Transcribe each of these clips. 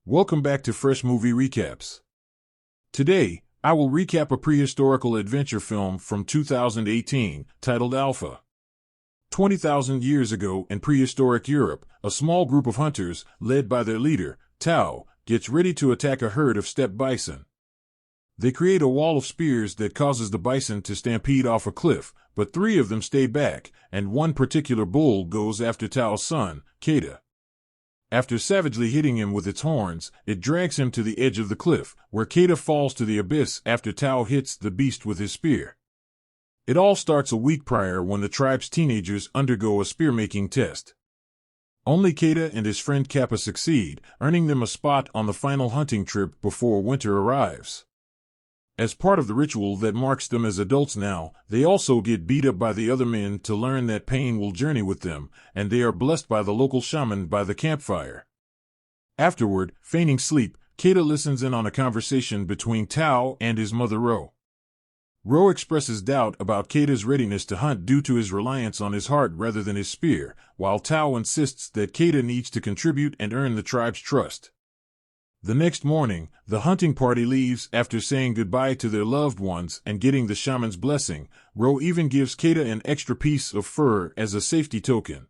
Welcome back to Fresh Movie Recaps. Today, I will recap a prehistorical adventure film from 2018 titled Alpha. 20,000 years ago in prehistoric Europe, a small group of hunters, led by their leader, Tao, gets ready to attack a herd of steppe bison. They create a wall of spears that causes the bison to stampede off a cliff, but 3 of them stay back, and one particular bull goes after Tao's son, Keda. After savagely hitting him with its horns, it drags him to the edge of the cliff, where Keda falls to the abyss after Tao hits the beast with his spear. It all starts a week prior when the tribe's teenagers undergo a spear-making test. Only Keda and his friend Kappa succeed, earning them a spot on the final hunting trip before winter arrives. As part of the ritual that marks them as adults now, they also get beat up by the other men to learn that pain will journey with them, and they are blessed by the local shaman by the campfire. Afterward, feigning sleep, Keda listens in on a conversation between Tao and his mother Ro. Ro expresses doubt about Keda's readiness to hunt due to his reliance on his heart rather than his spear, while Tao insists that Keda needs to contribute and earn the tribe's trust. The next morning, the hunting party leaves after saying goodbye to their loved ones and getting the shaman's blessing. Ro even gives Keda an extra piece of fur as a safety token.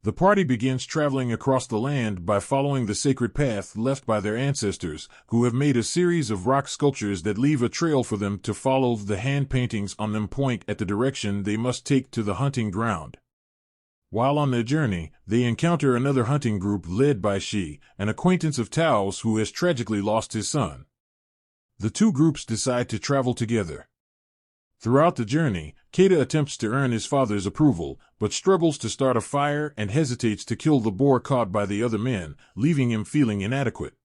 The party begins traveling across the land by following the sacred path left by their ancestors, who have made a series of rock sculptures that leave a trail for them to follow. The hand paintings on them point at the direction they must take to the hunting ground. While on their journey, they encounter another hunting group led by Shi, an acquaintance of Tao's who has tragically lost his son. The 2 groups decide to travel together. Throughout the journey, Keda attempts to earn his father's approval, but struggles to start a fire and hesitates to kill the boar caught by the other men, leaving him feeling inadequate.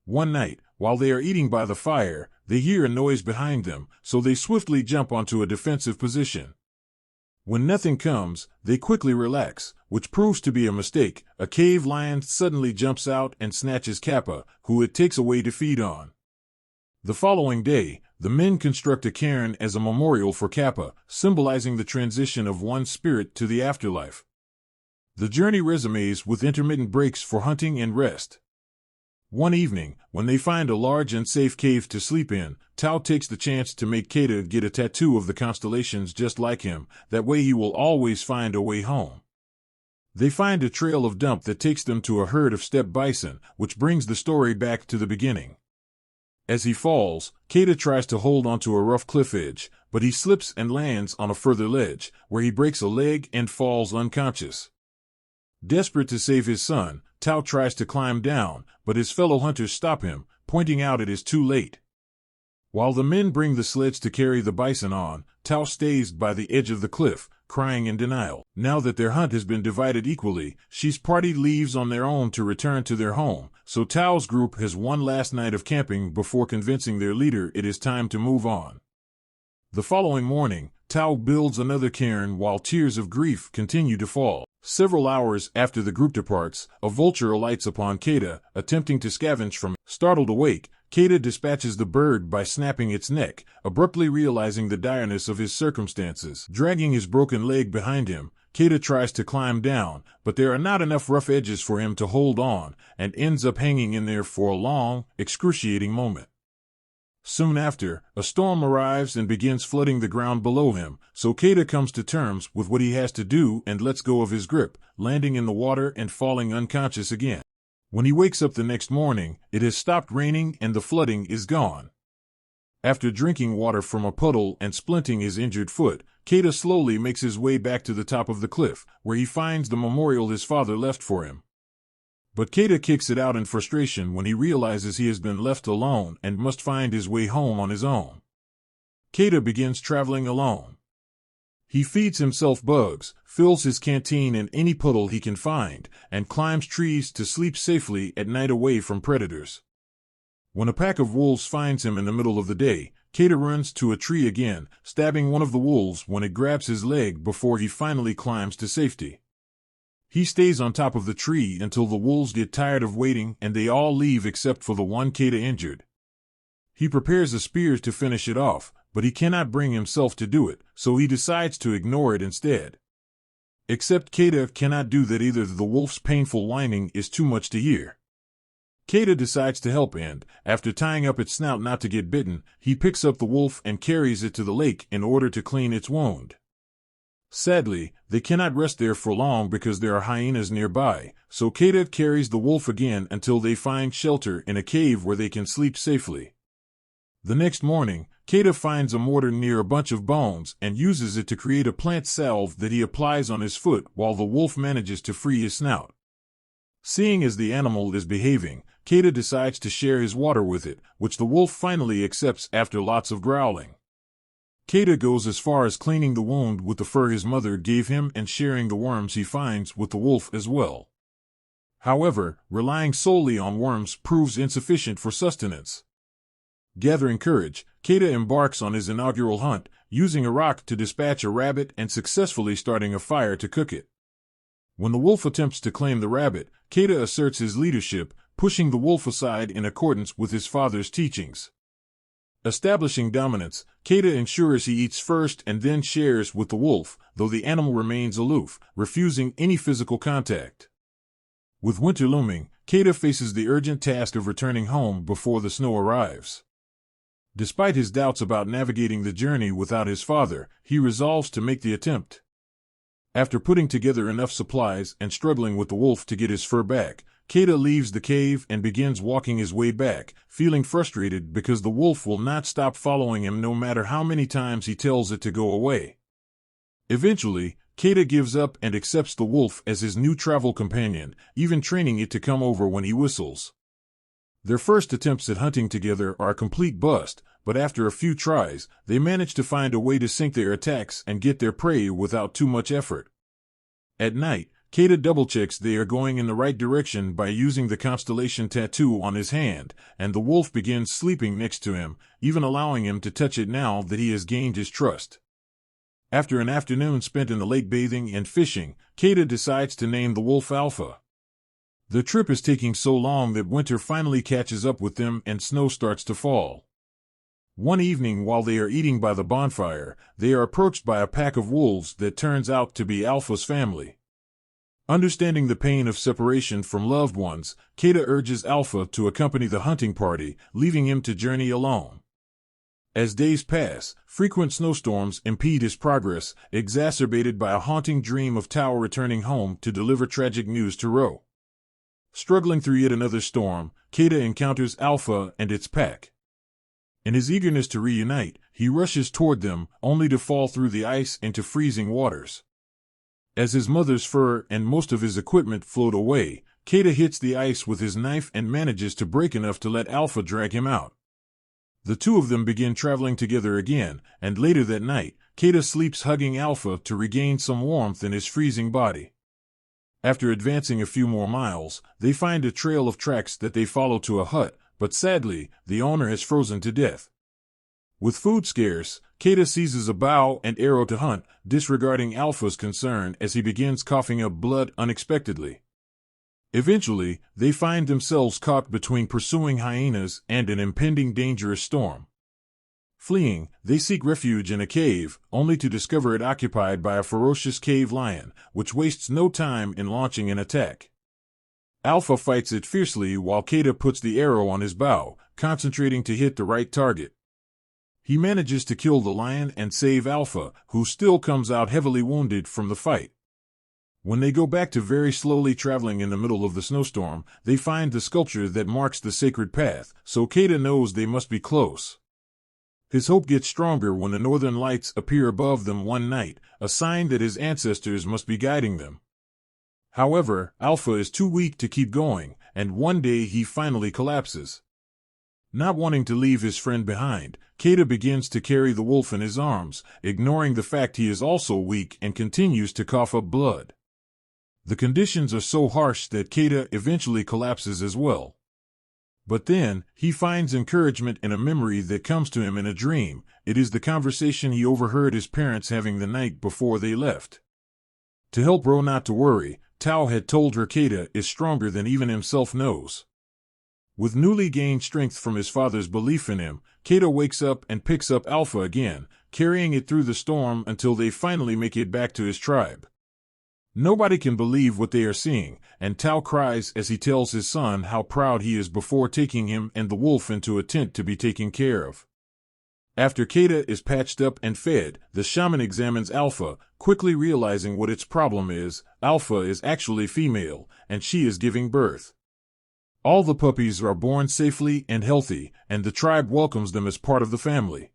One night, while they are eating by the fire, they hear a noise behind them, so they swiftly jump onto a defensive position. When nothing comes, they quickly relax, which proves to be a mistake. A cave lion suddenly jumps out and snatches Kappa, who it takes away to feed on. The following day, the men construct a cairn as a memorial for Kappa, symbolizing the transition of one's spirit to the afterlife. The journey resumes with intermittent breaks for hunting and rest. One evening, when they find a large and safe cave to sleep in, Tao takes the chance to make Keda get a tattoo of the constellations just like him. That way he will always find a way home. They find a trail of dump that takes them to a herd of steppe bison, which brings the story back to the beginning. As he falls, Keda tries to hold onto a rough cliff edge, but he slips and lands on a further ledge, where he breaks a leg and falls unconscious. Desperate to save his son, Tao tries to climb down, but his fellow hunters stop him, pointing out it is too late. While the men bring the sleds to carry the bison on, Tao stays by the edge of the cliff, crying in denial. Now that their hunt has been divided equally, Shi's party leaves on their own to return to their home, so Tao's group has one last night of camping before convincing their leader it is time to move on. The following morning, Tao builds another cairn while tears of grief continue to fall. Several hours after the group departs, a vulture alights upon Keda, attempting to scavenge from it. Startled awake, Keda dispatches the bird by snapping its neck, abruptly realizing the direness of his circumstances. Dragging his broken leg behind him, Keda tries to climb down, but there are not enough rough edges for him to hold on, and ends up hanging in there for a long, excruciating moment. Soon after, a storm arrives and begins flooding the ground below him, so Keda comes to terms with what he has to do and lets go of his grip, landing in the water and falling unconscious again. When he wakes up the next morning, it has stopped raining and the flooding is gone. After drinking water from a puddle and splinting his injured foot, Keda slowly makes his way back to the top of the cliff, where he finds the memorial his father left for him. But Keda kicks it out in frustration when he realizes he has been left alone and must find his way home on his own. Keda begins traveling alone. He feeds himself bugs, fills his canteen in any puddle he can find, and climbs trees to sleep safely at night away from predators. When a pack of wolves finds him in the middle of the day, Keda runs to a tree again, stabbing one of the wolves when it grabs his leg before he finally climbs to safety. He stays on top of the tree until the wolves get tired of waiting and they all leave except for the one Keda injured. He prepares a spear to finish it off, but he cannot bring himself to do it, so he decides to ignore it instead. Except Keda cannot do that either. The wolf's painful whining is too much to hear. Keda decides to help and, after tying up its snout not to get bitten, he picks up the wolf and carries it to the lake in order to clean its wound. Sadly, they cannot rest there for long because there are hyenas nearby, so Keda carries the wolf again until they find shelter in a cave where they can sleep safely. The next morning, Keda finds a mortar near a bunch of bones and uses it to create a plant salve that he applies on his foot while the wolf manages to free his snout. Seeing as the animal is behaving, Keda decides to share his water with it, which the wolf finally accepts after lots of growling. Keda goes as far as cleaning the wound with the fur his mother gave him and sharing the worms he finds with the wolf as well. However, relying solely on worms proves insufficient for sustenance. Gathering courage, Keda embarks on his inaugural hunt, using a rock to dispatch a rabbit and successfully starting a fire to cook it. When the wolf attempts to claim the rabbit, Keda asserts his leadership, pushing the wolf aside in accordance with his father's teachings. Establishing dominance, Keda ensures he eats first and then shares with the wolf, though the animal remains aloof, refusing any physical contact. With winter looming, Keda faces the urgent task of returning home before the snow arrives. Despite his doubts about navigating the journey without his father, he resolves to make the attempt. After putting together enough supplies and struggling with the wolf to get his fur back, Keda leaves the cave and begins walking his way back, feeling frustrated because the wolf will not stop following him no matter how many times he tells it to go away. Eventually, Keda gives up and accepts the wolf as his new travel companion, even training it to come over when he whistles. Their first attempts at hunting together are a complete bust, but after a few tries, they manage to find a way to sync their attacks and get their prey without too much effort. At night, Keda double-checks they are going in the right direction by using the constellation tattoo on his hand, and the wolf begins sleeping next to him, even allowing him to touch it now that he has gained his trust. After an afternoon spent in the lake bathing and fishing, Keda decides to name the wolf Alpha. The trip is taking so long that winter finally catches up with them and snow starts to fall. One evening while they are eating by the bonfire, they are approached by a pack of wolves that turns out to be Alpha's family. Understanding the pain of separation from loved ones, Keda urges Alpha to accompany the hunting party, leaving him to journey alone. As days pass, frequent snowstorms impede his progress, exacerbated by a haunting dream of Tao returning home to deliver tragic news to Ro. Struggling through yet another storm, Keda encounters Alpha and its pack. In his eagerness to reunite, he rushes toward them, only to fall through the ice into freezing waters. As his mother's fur and most of his equipment float away, Keda hits the ice with his knife and manages to break enough to let Alpha drag him out. The two of them begin traveling together again, and later that night, Keda sleeps hugging Alpha to regain some warmth in his freezing body. After advancing a few more miles, they find a trail of tracks that they follow to a hut, but sadly, the owner has frozen to death. With food scarce, Keda seizes a bow and arrow to hunt, disregarding Alpha's concern as he begins coughing up blood unexpectedly. Eventually, they find themselves caught between pursuing hyenas and an impending dangerous storm. Fleeing, they seek refuge in a cave, only to discover it occupied by a ferocious cave lion, which wastes no time in launching an attack. Alpha fights it fiercely while Keda puts the arrow on his bow, concentrating to hit the right target. He manages to kill the lion and save Alpha, who still comes out heavily wounded from the fight. When they go back to very slowly traveling in the middle of the snowstorm, they find the sculpture that marks the sacred path, so Keda knows they must be close. His hope gets stronger when the northern lights appear above them one night, a sign that his ancestors must be guiding them. However, Alpha is too weak to keep going, and one day he finally collapses. Not wanting to leave his friend behind, Keda begins to carry the wolf in his arms, ignoring the fact he is also weak and continues to cough up blood. The conditions are so harsh that Keda eventually collapses as well. But then, he finds encouragement in a memory that comes to him in a dream. It is the conversation he overheard his parents having the night before they left. To help Ro not to worry, Tao had told her Keda is stronger than even himself knows. With newly gained strength from his father's belief in him, Keda wakes up and picks up Alpha again, carrying it through the storm until they finally make it back to his tribe. Nobody can believe what they are seeing, and Tao cries as he tells his son how proud he is before taking him and the wolf into a tent to be taken care of. After Keda is patched up and fed, the shaman examines Alpha, quickly realizing what its problem is. Alpha is actually female, and she is giving birth. All the puppies are born safely and healthy, and the tribe welcomes them as part of the family.